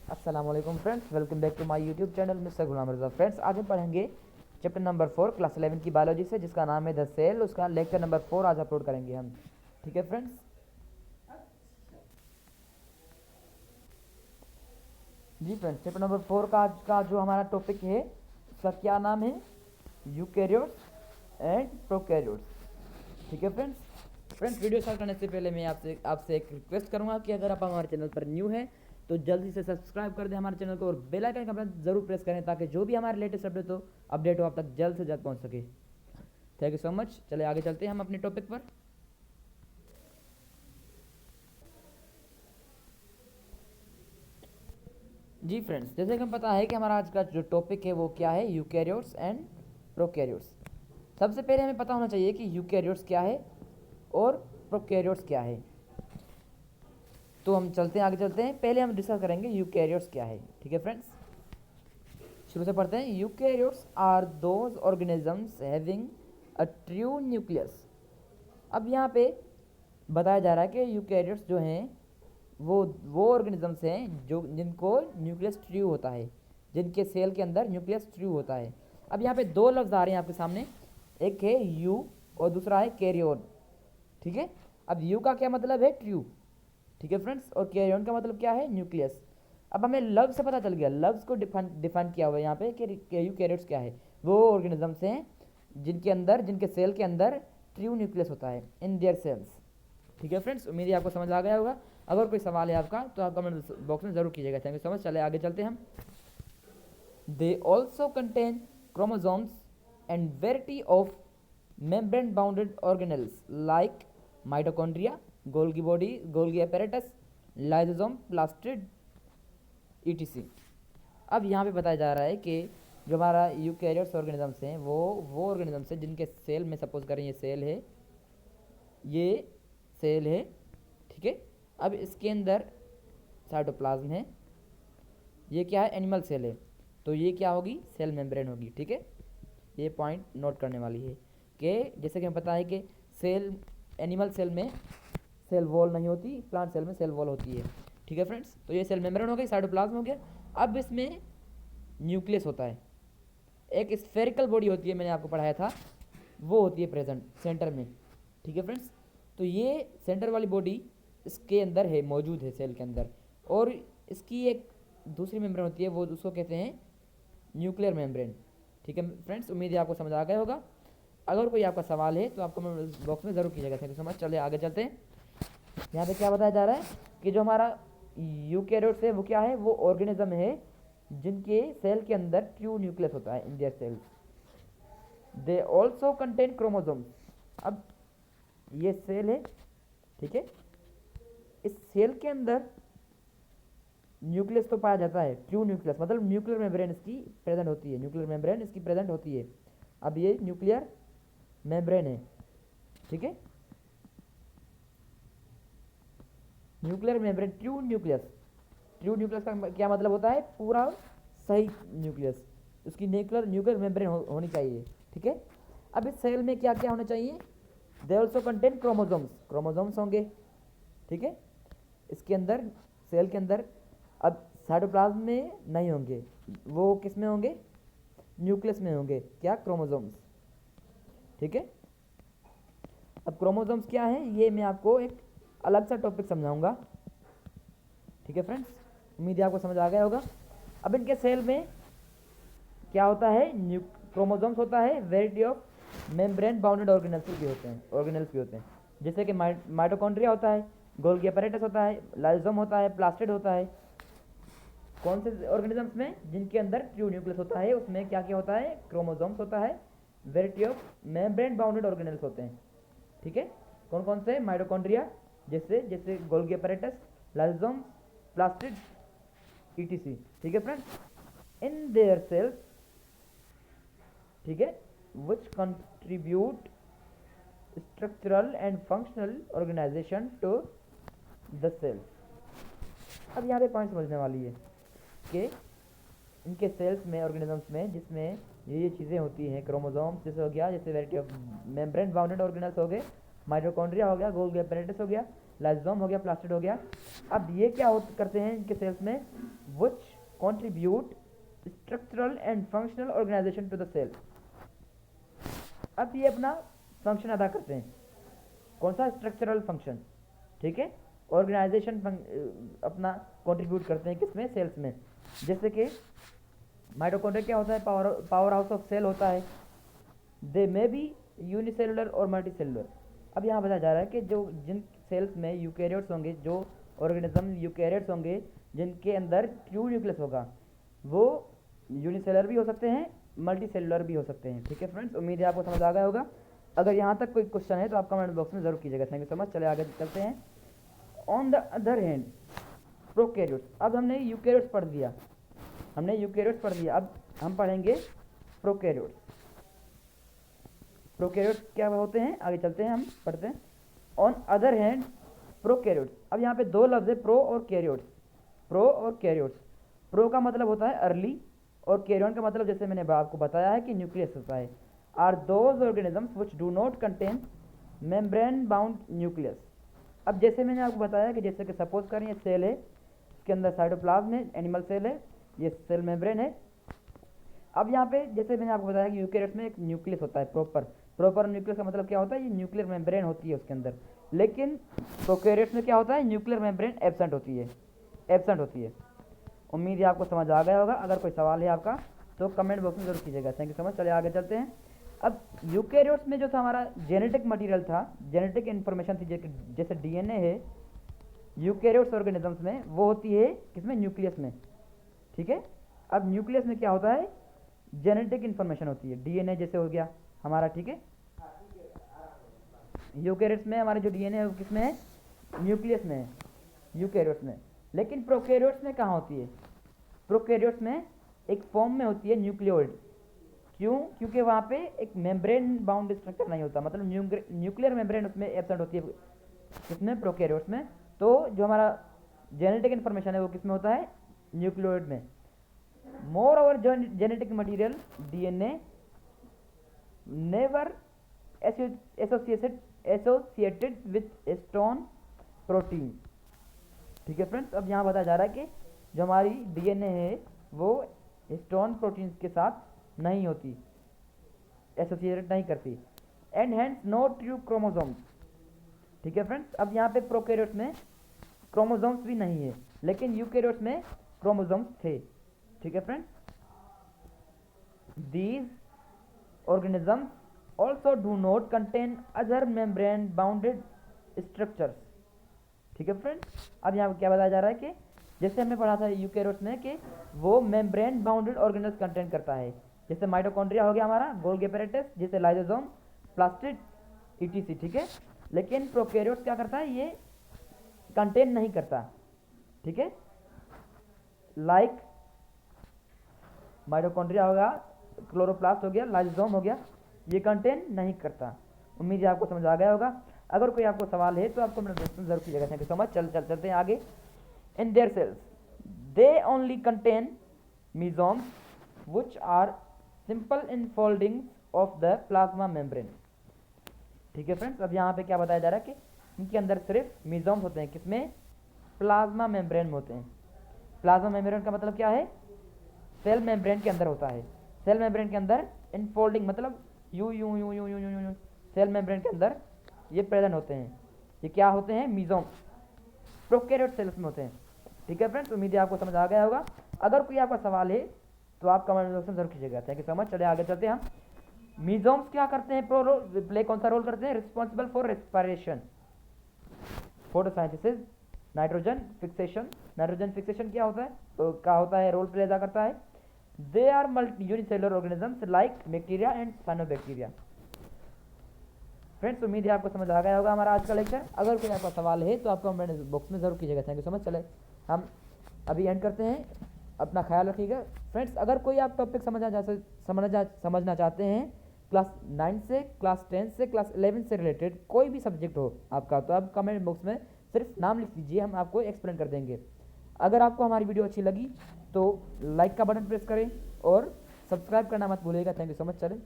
अस्सलाम वालेकुम friends, welcome back to my YouTube channel mister Ghulam Raza. Friends, आज हम पढ़ेंगे चैप्टर नंबर 4 क्लास 11 की बायोलॉजी से, जिसका नाम है द सेल। उसका लेक्चर नंबर 4 आज अपलोड करेंगे हम। ठीक है फ्रेंड्स जी। फ्रेंड्स, चैप्टर नंबर 4 का आज का जो हमारा टॉपिक है उसका क्या नाम है? Eukaryotes and prokaryotes. ठीक है फ्रेंड्स, वीडियो स्टार्ट करने से पहले मैं आपसे आपसे एक रिक्वेस्ट करूंगा कि अगर आप हमारे चैनल पर न्यू हैं तो जल्दी से सब्सक्राइब कर दें हमारे चैनल को और बेल आइकन का बटन जरूर प्रेस करें, ताकि जो भी हमारे लेटेस्ट अपडेट हो आप तक जल्द से जल्द पहुंच सके। Thank you so much. चले आगे चलते हैं हम अपने टॉपिक पर। जी फ्रेंड्स, जैसे कि हमें पता है कि हमारा आज का जो टॉपिक है वो क्या है? Eukaryotes and prokaryotes. सबसे पहले हमें पता होना चाहिए कि यूकैरियोट्स क्या है और प्रोकैरियोट्स क्या है। तो हम चलते हैं, आगे चलते हैं। पहले हम डिस्कस करेंगे यूकैरियोट्स क्या है। ठीक है फ्रेंड्स, शुरू से पढ़ते हैं। Eukaryotes are those organisms having a true nucleus. अब यहाँ पे बताया जा रहा है कि यूकैरियोट्स जो हैं वो ऑर्गेनिजम्स हैं जो जिनको न्यूक्लियस ट्रू होता है, जिनके सेल के अंदर न्यूक्लियस ट्रू होता है। अब यहाँ पे दो लफ्ज़ आ रहे हैं आपके सामने, एक है यू और दूसरा है कैरियोन। ठीक है, अब यू का क्या मतलब है? ट्रू। ठीक है फ्रेंड्स, और कैरियोन का मतलब क्या है? न्यूक्लियस। अब हमें लफ्ज़ से पता चल गया, लफ्ज़ को डिफाइन किया हुआ है यहाँ पे कि यूकैरियोट्स क्या है। वो ऑर्गेनिजम्स हैं जिनके सेल के अंदर ट्रू न्यूक्लियस होता है इन देयर सेल्स। ठीक है फ्रेंड्स, उम्मीद है आपको समझ आ गया होगा। अगर कोई सवाल है आपका तो आप कमेंट बॉक्स में ज़रूर कीजिएगा। Thank you so much. चले आगे चलते हैं हम। दे also contain chromosomes and variety of membrane bounded organelles like mitochondria, Golgi apparatus, lysosome, plastid, etc. अब यहाँ पे बताया जा रहा है कि जो हमारा यूकैरियोट्स ऑर्गेनिजम्स हैं वो ऑर्गेनिजम्स हैं जिनके सेल में, सपोज करें ये सेल है। ठीक है, अब इसके अंदर साइटोप्लाज्म है। ये क्या है? एनिमल सेल है, तो ये क्या होगी? सेल मेम्ब्रेन होगी। ठीक है, ये पॉइंट नोट करने वाली है कि जैसे कि हमें पता है कि एनिमल सेल में सेल वॉल नहीं होती, प्लांट सेल में सेल वॉल होती है। ठीक है फ्रेंड्स, तो ये सेल मेम्ब्रेन हो गई, साइटोप्लाज्म हो गया। अब इसमें न्यूक्लियस होता है, एक स्फेरिकल बॉडी होती है, मैंने आपको पढ़ाया था, वो होती है प्रेजेंट सेंटर में। ठीक है फ्रेंड्स, तो ये सेंटर वाली बॉडी इसके अंदर है, मौजूद है सेल के अंदर। और इसकी एक दूसरी मेम्ब्रेन होती है, वो उसको कहते हैं न्यूक्लियर मेम्ब्रेन। ठीक है फ्रेंड्स, उम्मीद है आपको समझ आ गया होगा। अगर कोई आपका सवाल है तो आप कमेंट बॉक्स में ज़रूर कीजिएगा। Thank you so much. चलिए आगे चलते हैं। यहाँ पे क्या बताया जा रहा है कि जो हमारा यूकैरियोट्स है वो क्या है? वो ऑर्गेनिज्म है जिनके सेल के अंदर ट्रू न्यूक्लियस होता है in their cells. They also contain chromosomes. अब ये सेल है, ठीक है, इस सेल के अंदर न्यूक्लियस तो पाया जाता है, ट्रू न्यूक्लियस, मतलब न्यूक्लियर मेम्ब्रेन इसकी प्रेजेंट होती है, न्यूक्लियर मेम्ब्रेन इसकी प्रेजेंट होती है। अब ये न्यूक्लियर मेम्ब्रेन है। ठीक है, न्यूक्लियर मेम्ब्रेन, ट्रू न्यूक्लियस का क्या मतलब होता है? पूरा सही न्यूक्लियस, उसकी न्यूक्लियर मेम्ब्रेन होनी चाहिए। ठीक है, अब इस सेल में क्या क्या होना चाहिए? दे ऑल्सो कंटेन क्रोमोसोम्स होंगे। ठीक है, इसके अंदर, सेल के अंदर। अब साइटोप्लाज्म में नहीं होंगे, वो किस में होंगे? न्यूक्लियस में होंगे। क्या? क्रोमोसोम्स। ठीक है, अब क्रोमोसोम्स क्या है ये मैं आपको एक अलग सा टॉपिक समझाऊंगा। ठीक है फ्रेंड्स, उम्मीद है आपको समझ आ गया होगा। अब इनके सेल में क्या होता है? क्रोमोसोम्स होता है, variety of membrane bounded organelles भी होते हैं, जैसे कि माइटोकॉन्ड्रिया होता है, गोल्गी apparatus होता है, लाइसोसोम होता है, प्लास्टिड होता है। कौन से ऑर्गेनिजम्स में? जिनके अंदर ट्रू न्यूक्लियस होता है, उसमें क्या क्या होता है? क्रोमोसोम्स होता है, variety of membrane bounded organelles होते हैं। ठीक है, कौन कौन से? माइटोकॉन्ड्रिया, जैसे जैसे Golgi apparatus, lysosome, plastid, etc. ठीक है फ्रेंड्स, इन देयर सेल्स, ठीक है, which contribute structural and functional organisation to the cells. अब यहाँ पे पॉइंट समझने वाली है कि इनके सेल्स में, ऑर्गेनिजम्स में, जिसमें ये चीज़ें होती हैं, क्रोमोसोम्स जैसे हो गया, जैसे variety of membrane bounded organelles हो गए, माइटोकॉन्ड्रिया हो गया, गोल्गी apparatus हो गया, लाइसोसोम हो गया, प्लास्टिड हो गया। अब ये क्या करते हैं इनके सेल्स में, which contribute structural and functional organisation to the cell. अब ये अपना फंक्शन अदा करते हैं, कौन सा, स्ट्रक्चरल फंक्शन, ठीक है, ऑर्गेनाइजेशन अपना कंट्रीब्यूट करते हैं किसमें, सेल्स में। जैसे कि माइटोकॉन्ड्रिया क्या होता है, पावर हाउस ऑफ सेल होता है। दे मे बी यूनिसेलुलर और मल्टीसेलुलर। अब यहाँ बताया जा रहा है कि जो जिन सेल्स में यूकैरियोट्स होंगे, जो ऑर्गेनिज्म यूकैरियोट्स होंगे जिनके अंदर ट्रू न्यूक्लियस होगा, वो यूनिसेलुलर भी हो सकते हैं, मल्टी सेलुलर भी हो सकते हैं। ठीक है फ्रेंड्स, उम्मीद है आपको समझ आ गया होगा। अगर यहाँ तक कोई क्वेश्चन है तो आप कमेंट बॉक्स में जरूर कीजिएगा। Thank you so much. चले आगे चलते हैं। On the other hand prokaryotes, अब हमने यूकैरियोट्स पढ़ दिया, अब हम पढ़ेंगे प्रोकैरियोट्स। प्रोकैरियोट्स क्या होते हैं, आगे चलते हैं, हम पढ़ते हैं। ऑन अदर हैंड प्रोकैरियोट्स, अब यहाँ पे दो लफ्ज़ है, प्रो और कैरियोट्स। प्रो का मतलब होता है अर्ली, और कैरियन का मतलब जैसे मैंने आपको बताया है कि न्यूक्लियस होता है। Are those organisms which do not contain membrane bound nucleus. अब जैसे मैंने आपको बताया कि जैसे कि सपोज करें ये सेल है, इसके अंदर साइटोप्लाज्म है, एनिमल सेल है, ये सेल मेम्ब्रेन है। अब यहाँ पे जैसे मैंने आपको बताया कि यूकैरियोट्स में एक न्यूक्लियस होता है प्रॉपर न्यूक्लियस का मतलब क्या होता है, ये न्यूक्लियर मेम्ब्रेन होती है उसके अंदर। लेकिन प्रोकैरियोट्स में क्या होता है, न्यूक्लियर मेम्ब्रेन एब्सेंट होती है। उम्मीद है आपको समझ आ गया होगा। अगर कोई सवाल है आपका तो कमेंट बॉक्स में जरूर कीजिएगा। Thank you so much. चलिए आगे चलते हैं। अब यूकैरियोट्स में जो था हमारा जेनेटिक मटेरियल था, जेनेटिक इन्फॉर्मेशन थी, जैसे डीएनए है, यूकैरियोट्स ऑर्गेनिजम्स में वो होती है किसमें, न्यूक्लियस में। ठीक है, अब न्यूक्लियस में क्या होता है, जेनेटिक इन्फॉर्मेशन होती है, डीएनए जैसे हो गया हमारा। ठीक है, यूकैरियोट्स में हमारे जो डीएनए है वो किसमें है, न्यूक्लियस में है, यूकैरियोट्स में। लेकिन प्रोकैरियोट्स में कहाँ होती है, प्रोकैरियोट्स में एक फॉर्म में होती है, न्यूक्लियोइड। क्यों, क्योंकि वहाँ पे एक मेम्ब्रेन बाउंड स्ट्रक्चर नहीं होता, मतलब न्यूक्लियर मेम्ब्रेन उसमें एब्सेंट होती है, किसमें, प्रोकैरियोट्स में। तो जो हमारा जेनेटिक इन्फॉर्मेशन है वो किसमें होता है, न्यूक्लियोइड में। More over genetic material DNA never associated with stone protein. ठीक है फ्रेंड्स, अब यहाँ बताया जा रहा है कि जो हमारी डीएनए है वो हिस्टोन प्रोटीन्स के साथ नहीं होती, एसोसिएट नहीं करती, and hence no true chromosomes. ठीक है फ्रेंड्स, अब यहाँ पे प्रोकैरियोट्स में क्रोमोसोम्स भी नहीं है, लेकिन यूकैरियोट्स में क्रोमोसोम्स थे। ठीक है friends, these organisms also do not contain other membrane bounded structures. ठीक है फ्रेंड्स, अब यहाँ क्या बताया जा रहा है कि जैसे हमने पढ़ा था यूकैरियोट्स में कि वो मेम्ब्रेन बाउंडेड ऑर्गेनल्स कंटेन करता है, जैसे माइटोकॉन्ड्रिया हो गया हमारा, गोल्गी एपैरेटस, जैसे लाइसोसोम, प्लास्टिड, ईटीसी। ठीक है, लेकिन प्रोकैरियोट्स क्या करता है, ये कंटेन नहीं करता। ठीक है, लाइक माइटोकॉन्ड्रिया हो गया, क्लोरोप्लास्ट हो गया, लाइसोसोम हो गया, ये कंटेन नहीं करता। उम्मीद है आपको समझ आ गया होगा। अगर कोई आपको सवाल है तो आपको मेरे दोस्तों जरूर कीजिएगा। Thank you so much. चलते हैं आगे। In their cells they only contain mesosomes which are simple infoldings of the plasma membrane. ठीक है फ्रेंड्स, अब यहाँ पे क्या बताया जा रहा है कि इनके अंदर सिर्फ मेसोम्स होते हैं, किसमें, प्लाज्मा मेम्ब्रेन में होते हैं। प्लाज्मा मेम्ब्रेन का मतलब क्या है, सेल मेम्ब्रेन के अंदर होता है। सेल मेम्ब्रेन के अंदर इनफोल्डिंग मतलब यू यू यू यू यू यू यू सेल मेम्ब्रेन के अंदर ये प्रेजेंट होते हैं। ये क्या होते हैं, मेसोम्स, प्रोकैरियोट सेल्स में होते हैं। ठीक है फ्रेंड्स, उम्मीद है आपको समझ आ गया होगा। अगर कोई आपका सवाल है तो आप कमेंट बॉक्स में जरूर कीजिएगा। Thank you so much. चलिए आगे चलते हैं हम। मेसोम्स क्या करते हैं, प्ले कौन सा रोल करते हैं, responsible for respiration, photosynthesis, nitrogen fixation. Nitrogen fixation क्या होता है, तो क्या होता है, रोल प्ले अदा करता है। They are multi unicellular organisms like bacteria and cyanobacteria. Friends, उम्मीद है आपको समझ आ गया होगा हमारा आज का लेक्चर। अगर कोई आपका सवाल है तो आपको कमेंट बॉक्स में जरूर कीजिएगा। Thank you so much. चले हम अभी एंड करते हैं, अपना ख्याल रखिएगा। फ्रेंड्स, अगर कोई आप टॉपिक समझना चाहते हैं क्लास 9 से, क्लास 10 से, क्लास 11 से रिलेटेड कोई भी सब्जेक्ट हो आपका, तो आप कमेंट बॉक्स में सिर्फ नाम लिख दीजिए, हम आपको एक्सप्लेन कर देंगे। अगर आपको हमारी वीडियो अच्छी लगी तो लाइक का बटन प्रेस करें और सब्सक्राइब करना मत भूलिएगा। Thank you so much. चलें।